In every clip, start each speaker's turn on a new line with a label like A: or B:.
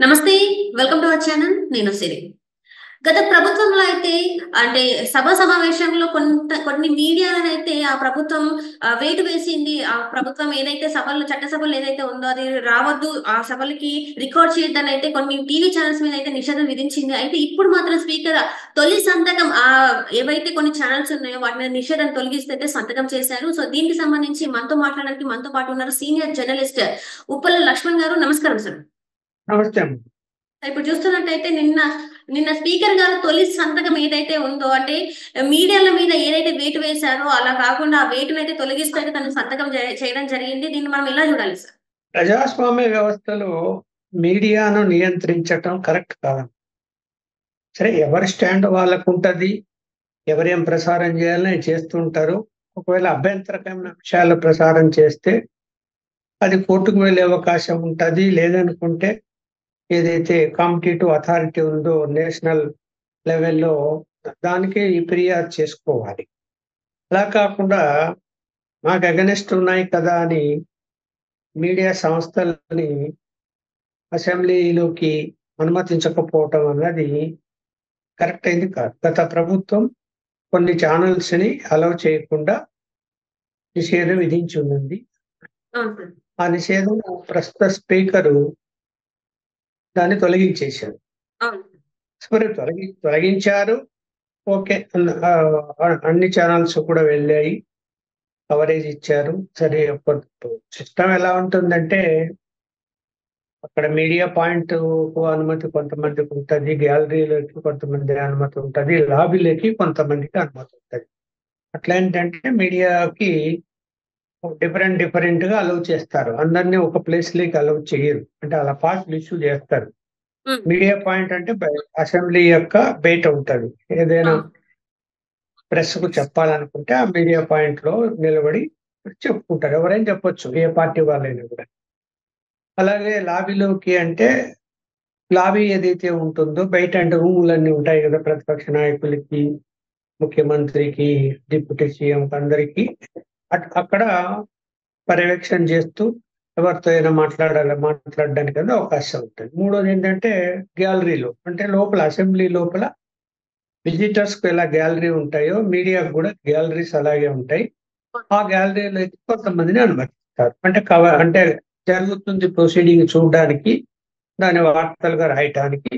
A: నమస్తే. Welcome to our channel. నేను సిరి. గత ప్రభుత్వంలో అయితే అంటే సభా సమావేశంలో కొన్ని మీడియాలనైతే ఆ ప్రభుత్వం వేటు వేసింది. ఆ ప్రభుత్వం ఏదైతే చట్టసభలు ఏదైతే ఉందో అది రావద్దు. ఆ సభలకి రికార్డ్ చేయొద్దనైతే కొన్ని టీవీ ఛానెల్స్ మీద అయితే నిషేధం విధించింది. అయితే ఇప్పుడు మాత్రం స్పీకర్ తొలి సంతకం ఏవైతే కొన్ని ఛానెల్స్ ఉన్నాయో వాటి మీద నిషేధం తొలగిస్తైతే సంతకం చేశారు. సో దీనికి సంబంధించి మనతో మాట్లాడడానికి మనతో పాటు ఉన్నారు సీనియర్ జర్నలిస్ట్ ఉప్పల లక్ష్మణ్ గారు. నమస్కారం సార్.
B: నమస్తే అమ్మ.
A: ఇప్పుడు చూస్తున్నట్టయితే నిన్న నిన్న స్పీకర్ గారు తొలి సంతకం ఏదైతే ఉందో అంటే మీడియాల మీద ఏదైతే వేటు వేశారో అలా కాకుండా ఆ వేటునైతే తొలగిస్తూ అయితే తను సంతకం చేయడం జరిగింది. దీన్ని మనం ఎలా చూడాలి సార్?
B: ప్రజాస్వామ్య వ్యవస్థలో మీడియాను నియంత్రించటం కరెక్ట్ కాదు. సరే, ఎవరి స్టాండ్ వాళ్ళకుంటది. ఎవరేం ప్రసారం చేయాలని చేస్తుంటారు. ఒకవేళ అభ్యంతరకరమైన విషయాలు ప్రసారం చేస్తే అది కోర్టుకు వెళ్ళే అవకాశం ఉంటది. లేదనుకుంటే ఏదైతే కాంపిటీటివ్ అథారిటీ ఉందో నేషనల్ లెవెల్‌లో దానికి ఫిర్యాదు చేసుకోవాలి. అలా కాకుండా మాకు అగెనిస్ట్ ఉన్నాయి కదా అని మీడియా సంస్థలని అసెంబ్లీలోకి అనుమతించకపోవటం అన్నది కరెక్ట్ అయింది కాదు. గత ప్రభుత్వం కొన్ని ఛానల్స్ ని అలౌ చేయకుండా నిషేధం విధించి ఉన్నది.
A: అవును సార్.
B: ఆ నిషేధం ప్రస్తుత స్పీకరు దాన్ని తొలగించేశారు.
A: అవును.
B: సరే, తొలగించారు. ఓకే. అన్ని ఛానల్స్ కూడా వెళ్ళాయి. కవరేజ్ ఇచ్చారు. సరే, సిస్టమ్ ఎలా ఉంటుందంటే అక్కడ మీడియా పాయింట్ అనుమతి కొంతమందికి ఉంటది. గ్యాలరీలకి కొంతమంది అనుమతి ఉంటది. లాబీలకి కొంతమందికి అనుమతి ఉంటది. అట్లా ఏంటంటే మీడియాకి డిఫరెంట్ గా అలౌ చేస్తారు. అందరినీ ఒక ప్లేస్ లోకి అలౌ చేయరు. అంటే అలా పాస్లు ఇష్యూ చేస్తారు.
A: హ్మ్.
B: మీడియా పాయింట్ అంటే అసెంబ్లీ యొక్క బయట ఉంటది. ఏదైనా
A: అవును.
B: ప్రెస్ కు చెప్పాలనుకుంటే ఆ మీడియా పాయింట్ లో నిలబడి చెప్పుకుంటారు. ఎవరైనా చెప్పొచ్చు, ఏ పార్టీ వాళ్ళైనా కూడా. అలాగే లాబీలోకి అంటే లాబీ ఏదైతే ఉంటుందో బయట అంటే రూములన్నీ ఉంటాయి కదా, ప్రతిపక్ష నాయకులకి, ముఖ్యమంత్రికి, డిప్యూటీ సీఎం అందరికి అక్కడ పర్యవేక్షణ చేస్తూ ఎవరితో అయినా మాట్లాడడానికి అనేది అవకాశం ఉంటుంది. మూడోది ఏంటంటే గ్యాలరీలో అంటే లోపల అసెంబ్లీ లోపల విజిటర్స్ కు ఎలా గ్యాలరీ ఉంటాయో మీడియాకు కూడా గ్యాలరీస్ అలాగే ఉంటాయి. ఆ గ్యాలరీలో అయితే కొంతమందిని అనుమతిస్తారు. అంటే జరుగుతుంది ప్రొసీడింగ్ చూడడానికి, దాని వార్తలుగా రాయటానికి.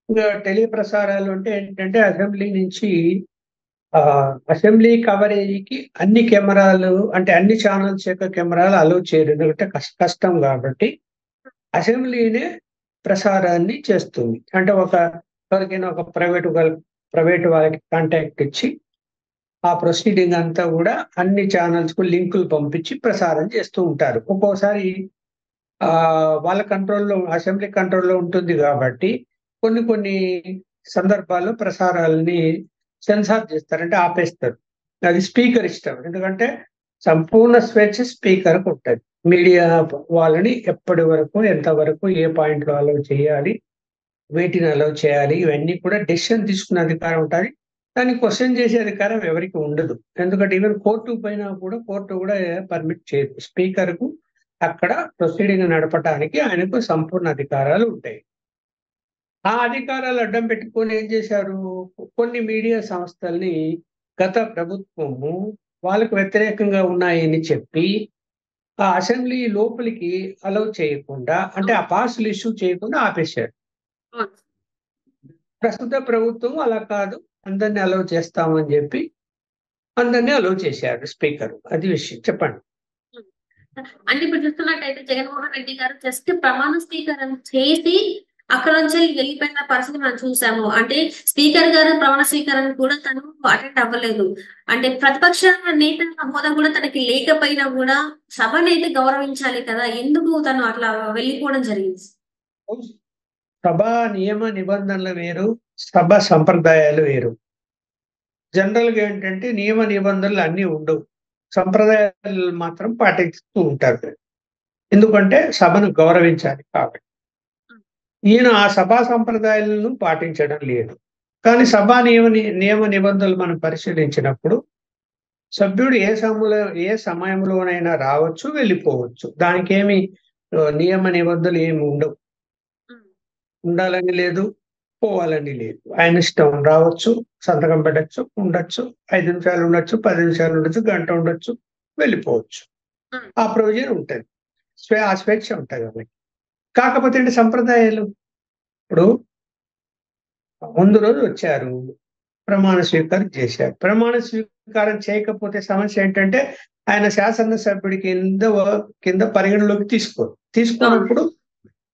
B: ఇంకా టెలిప్రసారాలు అంటే ఏంటంటే అసెంబ్లీ నుంచి అసెంబ్లీ కవరేజీకి అన్ని కెమెరాలు అంటే అన్ని ఛానల్స్ యొక్క కెమెరాలు అలౌ చేయరు. ఎందుకంటే కష్టం కాబట్టి అసెంబ్లీనే ప్రసారాన్ని చేస్తుంది. అంటే ఎవరికైనా ఒక ప్రైవేట్ వాళ్ళకి కాంటాక్ట్ ఇచ్చి ఆ ప్రొసీడింగ్ అంతా కూడా అన్ని ఛానల్స్ కు లింకులు పంపించి ప్రసారం చేస్తూ ఉంటారు. ఒక్కోసారి వాళ్ళ కంట్రోల్‌లో అసెంబ్లీ కంట్రోల్‌లో ఉంటుంది కాబట్టి కొన్ని సందర్భాల్లో ప్రసారాలని సెన్సార్ చేస్తారు. అంటే ఆపేస్తారు. అది స్పీకర్ ఇష్టం. ఎందుకంటే సంపూర్ణ స్వేచ్ఛ స్పీకర్‌కి ఉంటది. మీడియా వాళ్ళని ఎప్పటి వరకు, ఎంతవరకు, ఏ పాయింట్‌లో అలౌ చేయాలి, వేటిని అలౌ చేయాలి, ఇవన్నీ కూడా డెసిషన్ తీసుకునే అధికారం ఉంటది. దాన్ని క్వెషన్ చేసే అధికారం ఎవరికీ ఉండదు. ఎందుకంటే ఈవెన్ కోర్టుకు పోయినా కూడా కోర్టు కూడా పర్మిట్ చేయదు. స్పీకర్‌కు అక్కడ ప్రొసీడింగ్ నడపటానికి ఆయనకు సంపూర్ణ అధికారాలు ఉంటాయి. ఆ అధికారాలు అడ్డం పెట్టుకొని ఏం చేశారు, కొన్ని మీడియా సంస్థల్ని గత ప్రభుత్వము వాళ్ళకు వ్యతిరేకంగా ఉన్నాయని చెప్పి ఆ అసెంబ్లీ లోపలికి అలౌ చేయకుండా అంటే ఆ పాస్‌లు ఇష్యూ చేయకుండా ఆపేశారు.
A: అవును.
B: ప్రస్తుత ప్రభుత్వం అలా కాదు, అందరిని అలౌ చేస్తామని చెప్పి అందరిని అలౌ చేశారు స్పీకర్. అది విషయం. చెప్పండి.
A: హ్మ్. అంటే ఇప్పుడు చూస్తున్నట్టయితే జగన్మోహన్ రెడ్డి గారు జస్ట్ ప్రమాణ స్వీకారం చేసి అక్కడ నుంచి వెళ్ళిపోయిన పరిస్థితి మనం చూసాము. అంటే స్పీకర్ గారు ప్రమాణ స్వీకారానికి కూడా తను అటెండ్ అవ్వలేదు. అంటే ప్రతిపక్ష నేత హోదా కూడా తనకి లేకపోయినా కూడా సభనైతే గౌరవించాలి కదా! ఎందుకు తను అట్లా వెళ్ళిపోవడం జరిగింది?
B: సభా నియమ నిబంధనలు వేరు, సభ సంప్రదాయాలు వేరు. జనరల్‌గా ఏంటంటే నియమ నిబంధనలు అన్నీ ఉండవు. సంప్రదాయాలు మాత్రం పాటిస్తూ ఉంటారు. ఎందుకంటే సభను గౌరవించాలి కాబట్టి.
A: హ్మ్.
B: ఈయన ఆ సభా సంప్రదాయాలను పాటించడం లేదు. కానీ సభా నియమ నిబంధనలు మనం పరిశీలించినప్పుడు సభ్యుడు ఏ సమయంలోనైనా రావచ్చు, వెళ్ళిపోవచ్చు. దానికేమి నియమ నిబంధనలు ఏమి ఉండవు.
A: హ్మ్.
B: ఉండాలని లేదు, పోవాలని లేదు. ఆయన ఇష్టం, రావచ్చు, సంతకం పెట్టచ్చు, ఉండొచ్చు, 5 నిమిషాలు ఉండొచ్చు, 10 నిమిషాలు ఉండొచ్చు, గంట ఉండొచ్చు, వెళ్ళిపోవచ్చు. ఆ ప్రొవిజన్ ఉంటది. ఆ స్వేచ్ఛ ఉంటది వాళ్ళకి. కాకపోతే ఏంటి సంప్రదాయాలు, ఇప్పుడు ముందు రోజు వచ్చారు, ప్రమాణ స్వీకారం చేశారు. ప్రమాణ స్వీకారం చేయకపోతే సమస్య ఏంటంటే ఆయన శాసనసభ్యుడి కింద పరిగణలోకి తీసుకున్నప్పుడు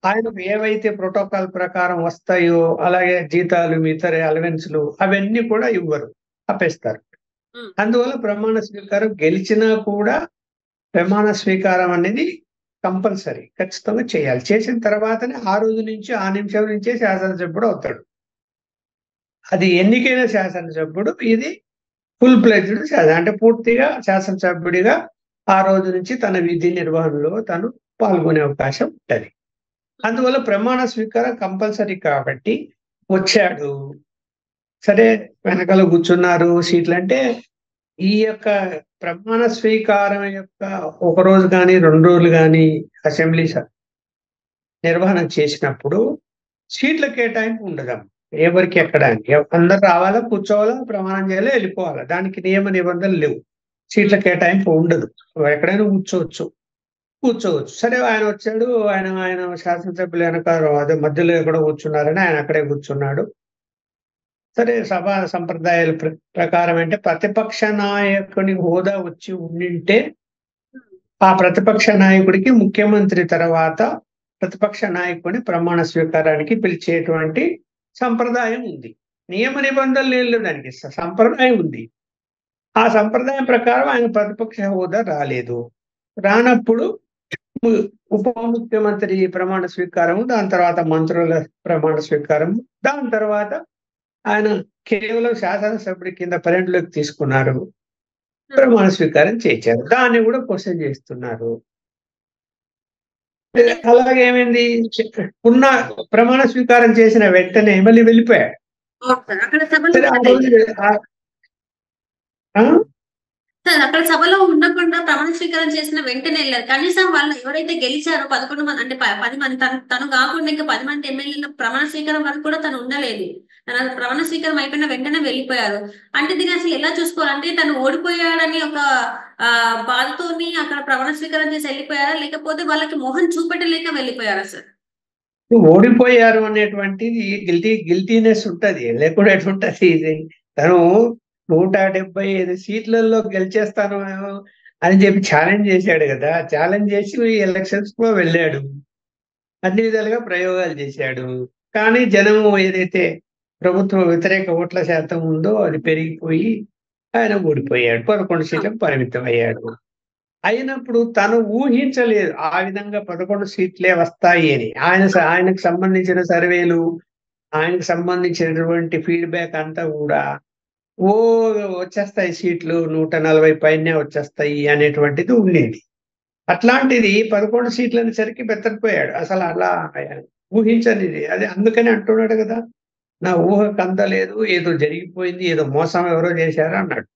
B: ఆయనకు ఏవైతే ప్రోటోకాల్ ప్రకారం వస్తాయో, అలాగే జీతాలు, ఇతర అలవెన్స్లు అవన్నీ కూడా ఇవ్వరు, ఆపేస్తారు. అందువల్ల ప్రమాణ స్వీకారం గెలిచినా కూడా ప్రమాణ స్వీకారం అనేది కంపల్సరీ, ఖచ్చితంగా చేయాలి. చేసిన తర్వాతనే ఆ రోజు నుంచి, ఆ నిమిషం నుంచే శాసనసభ్యుడు అవుతాడు. అది ఎన్నికైన శాసనసభ్యుడు, ఇది ఫుల్ ప్లెడ్జ్డ్ అంటే పూర్తిగా శాసనసభ్యుడిగా ఆ రోజు నుంచి తన విధి నిర్వహణలో తను పాల్గొనే అవకాశం ఉంటది. అందువల్ల ప్రమాణ స్వీకారం కంపల్సరీ కాబట్టి వచ్చాడు. సరే, వెనకాల కూర్చున్నారు సీట్లు. అంటే ఈ యొక్క ప్రమాణ స్వీకారం యొక్క 1 రోజు కానీ 2 రోజులు కానీ అసెంబ్లీ నిర్వహణ చేసినప్పుడు సీట్ల కేటాయింపు ఉండదు. ఎవరికి ఎక్కడానికి అందరు రావాలా, కూర్చోవాలా, ప్రమాణం చేయాలా, వెళ్ళిపోవాలా. దానికి నియమ నిబంధనలు లేవు. సీట్ల కేటాయింపు ఉండదు. ఎక్కడైనా కూర్చోవచ్చు. సరే, ఆయన వచ్చాడు, ఆయన శాసనసభ్యులు వెనక అదే మధ్యలో ఎక్కడో కూర్చున్నారని ఆయన అక్కడే కూర్చున్నాడు. సరే, సభ సంప్రదాయాల ప్రకారం అంటే ప్రతిపక్ష నాయకుని హోదా వచ్చి ఉండింటే ఆ ప్రతిపక్ష నాయకుడికి ముఖ్యమంత్రి తర్వాత ప్రతిపక్ష నాయకుడిని ప్రమాణ స్వీకారానికి పిలిచేటువంటి సంప్రదాయం ఉంది. నియమ నిబంధనలు లేదు, దానికి సంప్రదాయం ఉంది. ఆ సంప్రదాయం ప్రకారం ఆయన ప్రతిపక్ష హోదా రాలేదు. రానప్పుడు ఉప ముఖ్యమంత్రి ప్రమాణ స్వీకారము, దాని తర్వాత మంత్రుల ప్రమాణ స్వీకారము, దాని తర్వాత ఆయన కేవలం శాసనసభ్యుడి కింద పరిగణలోకి తీసుకున్నారు, ప్రమాణ స్వీకారం చేశారు. దాన్ని కూడా క్వశ్చన్ చేస్తున్నారు. అలాగే ఏమైంది, ఉన్న ప్రమాణ స్వీకారం చేసిన వెంటనే మళ్ళీ వెళ్ళిపోయాడు. సరే, ఆ రోజు
A: సార్ అక్కడ సభలో ఉండకుండా ప్రమాణ స్వీకారం చేసిన వెంటనే వెళ్ళారు. కనీసం వాళ్ళు ఎవరైతే గెలిచారో 11 మంది అంటే 10 మంది, తను కాకుండా ఇంకా 10 మంది ఎమ్మెల్యేల ప్రమాణ స్వీకారం వరకు కూడా తను ఉండలేదు. తన ప్రమాణ స్వీకారం అయిపోయిన వెంటనే వెళ్ళిపోయారు. అంటే దీన్ని అసలు ఎలా చూసుకోవాలంటే తను ఓడిపోయాడని ఒక బాధతోని అక్కడ ప్రమాణ స్వీకారం చేసి వెళ్ళిపోయారా, లేకపోతే వాళ్ళకి మొహం చూపెట్టలేక వెళ్ళిపోయారా సార్?
B: ఓడిపోయారు అనేటువంటిది గిల్టీనెస్ ఉంటది, లేకుండా ఎట్లుంటది. ఇది తను 175 సీట్లలో గెలిచేస్తాను అని చెప్పి ఛాలెంజ్ చేశాడు కదా. ఛాలెంజ్ చేసి ఎలక్షన్స్ లో వెళ్ళాడు, అన్ని విధాలుగా ప్రయోగాలు చేశాడు. కానీ జనము ఏదైతే ప్రభుత్వ వ్యతిరేక ఓట్ల శాతం ఉందో అది పెరిగిపోయి ఆయన ఓడిపోయాడు, 11 సీట్లకు పరిమితం అయ్యాడు. అయినప్పుడు తను ఊహించలేదు ఆ విధంగా 11 సీట్లే వస్తాయి అని. ఆయనకు సంబంధించిన సర్వేలు, ఆయనకు సంబంధించినటువంటి ఫీడ్బ్యాక్ అంతా కూడా వచ్చేస్తాయి సీట్లు, 140 పైనే వచ్చేస్తాయి అనేటువంటిది ఉండింది. అట్లాంటిది 11 సీట్లు అనేసరికి బెత్తరిపోయాడు. అసలు అలా ఊహించనిది అది. అందుకని అంటున్నాడు కదా, నా ఊహకు అందలేదు, ఏదో జరిగిపోయింది, ఏదో మోసం ఎవరో చేశారు అన్నాడు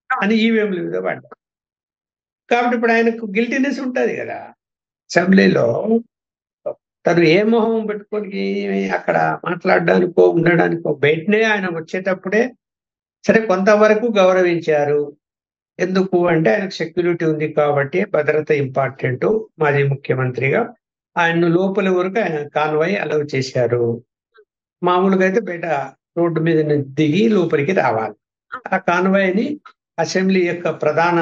B: అని ఈవీఎంల మీద పడ్డాడు. కాబట్టి ఇప్పుడు ఆయనకు గిల్టీనెస్ ఉంటది కదా. అసెంబ్లీలో తను ఏ మొహం పెట్టుకొని అక్కడ మాట్లాడడానికో ఉండడానికో, బయటనే ఆయన వచ్చేటప్పుడే సరే కొంతవరకు గౌరవించారు. ఎందుకు అంటే ఆయనకు సెక్యూరిటీ ఉంది కాబట్టి, భద్రత ఇంపార్టెంట్. మాజీ ముఖ్యమంత్రిగా ఆయన లోపల వరకు ఆయన కాన్వాయ్ అలౌ చేశారు. మామూలుగా అయితే బయట రోడ్డు మీద దిగి లోపలికి రావాలి. ఆ కాన్వాయ్ని అసెంబ్లీ యొక్క ప్రధాన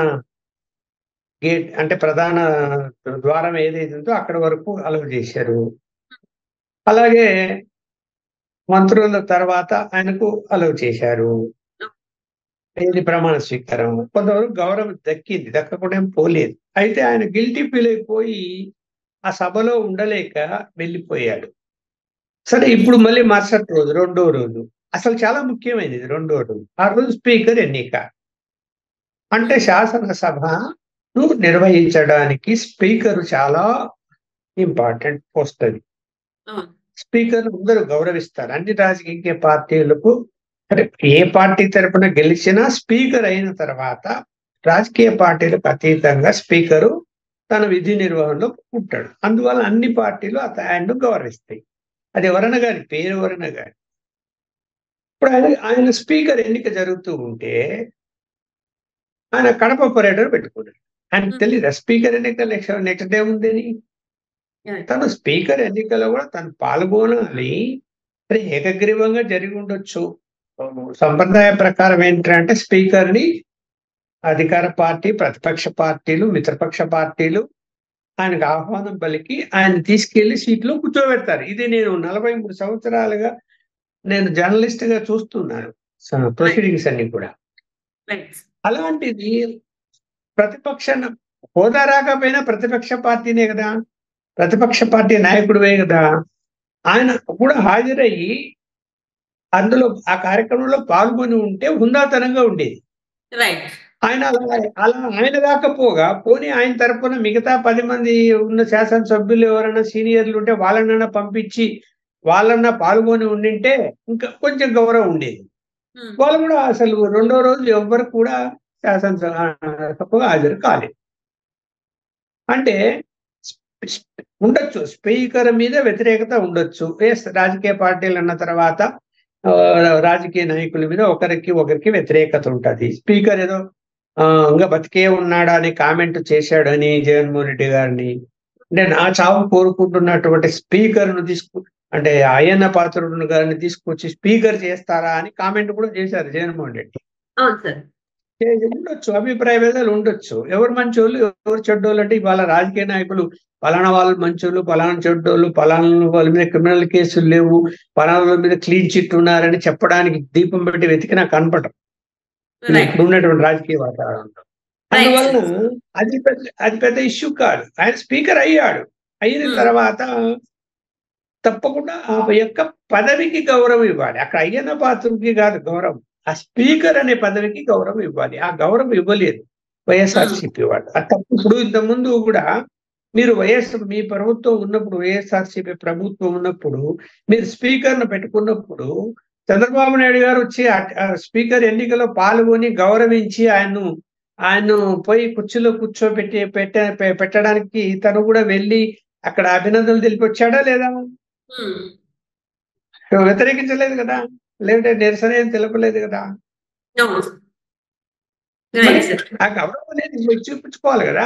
B: గేట్ అంటే ప్రధాన ద్వారం ఏదైతే ఉందో అక్కడ వరకు అలౌ చేశారు. అలాగే మంత్రుల తర్వాత ఆయనకు అలౌ చేశారు. ఇది ప్రమాణ స్వీకారం. కొంతవరకు గౌరవం దక్కింది, దక్కకుండా ఏం పోలేదు. అయితే ఆయన గిల్టీ ఫీల్ అయిపోయి ఆ సభలో ఉండలేక వెళ్ళిపోయాడు. సరే, ఇప్పుడు మళ్ళీ మరుసటి రోజు, 2వ రోజు, అసలు చాలా ముఖ్యమైనది 2వ రోజు. ఆ రోజు స్పీకర్ ఎన్నిక. అంటే శాసనసభను నిర్వహించడానికి స్పీకర్ చాలా ఇంపార్టెంట్ పోస్ట్ అది. స్పీకర్ అందరూ గౌరవిస్తారు. అన్ని రాజకీయ పార్టీలకు, అంటే ఏ పార్టీ తరపున గెలిచినా స్పీకర్ అయిన తర్వాత రాజకీయ పార్టీలకు అతీతంగా స్పీకరు తన విధి నిర్వహణలో ఉంటాడు. అందువల్ల అన్ని పార్టీలు ఆయన్ను గౌరవిస్తాయి. అది ఎవరన్నా గాని, పేరు ఎవరన్నా గాని. ఇప్పుడు ఆయన స్పీకర్ ఎన్నిక జరుగుతూ ఉంటే ఆయన కడప పర్యటన పెట్టుకున్నాడు. ఆయనకు తెలీదా స్పీకర్ ఎన్నిక నెక్స్ట్ డే ఉందని? తను స్పీకర్ ఎన్నికలో కూడా తను పాల్గొనాలి. మరి ఏకగ్రీవంగా జరిగి ఉండొచ్చు. సంప్రదాయ ప్రకారం ఏంటంటే స్పీకర్‌ని అధికార పార్టీ, ప్రతిపక్ష పార్టీలు, మిత్రపక్ష పార్టీలు ఆయనకు ఆహ్వానం పలికి ఆయన్ని తీసుకెళ్లి సీట్‌లో కూర్చోబెడతారు. ఇది నేను 43 సంవత్సరాలుగా నేను జర్నలిస్ట్‌గా చూస్తున్నాను. ప్రొసీడింగ్స్ అన్నీ కూడా. అలాంటిది ప్రతిపక్ష హోదా రాకపోయినా ప్రతిపక్ష పార్టీనే గదా! ప్రతిపక్ష పార్టీ నాయకుడివే గదా! ఆయన కూడా హాజరయ్యి అందులో ఆ కార్యక్రమంలో పాల్గొని ఉంటే హుందాతనంగా ఉండేది.
A: రైట్.
B: ఆయన అలా ఆయన రాకపోగా పోనీ ఆయన తరపున మిగతా 10 మంది ఉన్న శాసనసభ్యులు ఎవరైనా సీనియర్‌లు ఉంటే వాళ్ళనన్నా పంపించి, వాళ్ళన్నా పాల్గొని ఉండింటే ఇంకా కొంచెం గౌరవం ఉండేది. వాళ్ళు కూడా అసలు రెండో రోజు ఎవ్వరు కూడా సభకు హాజరు కాలేదు. అంటే ఉండొచ్చు. స్పీకర్ మీద వ్యతిరేకత ఉండొచ్చు. రాజకీయ పార్టీలు అన్న తర్వాత రాజకీయ నాయకుల మీద ఒకరికి వ్యతిరేకత ఉంటది. స్పీకర్ ఏదో ఇంకా బతికే ఉన్నాడా అని కామెంట్ చేశాడని జగన్మోహన్ రెడ్డి గారిని, అంటే నా చావు కోరుకుంటున్నటువంటి స్పీకర్‌ను అంటే అయ్యన్న పాత్రుడు గారిని తీసుకొచ్చి స్పీకర్ చేస్తారా అని కామెంట్ కూడా చేశారు జగన్మోహన్ రెడ్డి.
A: అవును సార్.
B: ఉండొచ్చు. అభిప్రాయ భేదాలు ఉండొచ్చు. ఎవరు మంచోళ్ళు, ఎవరు చెడ్డోళ్ళు అంటే ఇవాళ రాజకీయ నాయకులు పలానా వాళ్ళు మంచోళ్ళు, పలానా చెడ్డోళ్ళు, పలానా వాళ్ళ మీద క్రిమినల్ కేసులు లేవు, పలానా వాళ్ళ మీద క్లీన్ చిట్ ఉన్నారని చెప్పడానికి దీపం పెట్టి వెతికినా కనపడరు. ఇప్పుడున్నటువంటి రాజకీయ వాతావరణంలో. అందువలన అది పెద్ద ఇష్యూ కాదు. ఆయన స్పీకర్ అయ్యాడు. అయిన తర్వాత తప్పకుండా ఆ యొక్క పదవికి గౌరవం ఇవ్వాలి. అక్కడ అయ్యన్న పాత్రుడికి కాదు గౌరవం. ఆ స్పీకర్ అనే పదవికి గౌరవం ఇవ్వాలి. ఆ గౌరవం ఇవ్వలేదు వైఎస్ఆర్‌సీపీ వాళ్ళు. ఇప్పుడు ఇంతకుముందు కూడా మీరు మీ ప్రభుత్వం ఉన్నప్పుడు, వైఎస్ఆర్‌సీపీ ప్రభుత్వం ఉన్నప్పుడు మీరు స్పీకర్‌ను పెట్టుకున్నప్పుడు చంద్రబాబు నాయుడు గారు వచ్చి స్పీకర్ ఎన్నికలో పాల్గొని గౌరవించి ఆయన్ను పోయి కుర్చీలో పెట్టడానికి తను కూడా వెళ్ళి అక్కడ అభినందనలు తెలిపొచ్చాడా లేదా? వ్యతిరేకించలేదు కదా! లేదంటే నిరసన ఏం తెలపలేదు కదా! ఆ గౌరవం అనేది చూపించుకోవాలి కదా!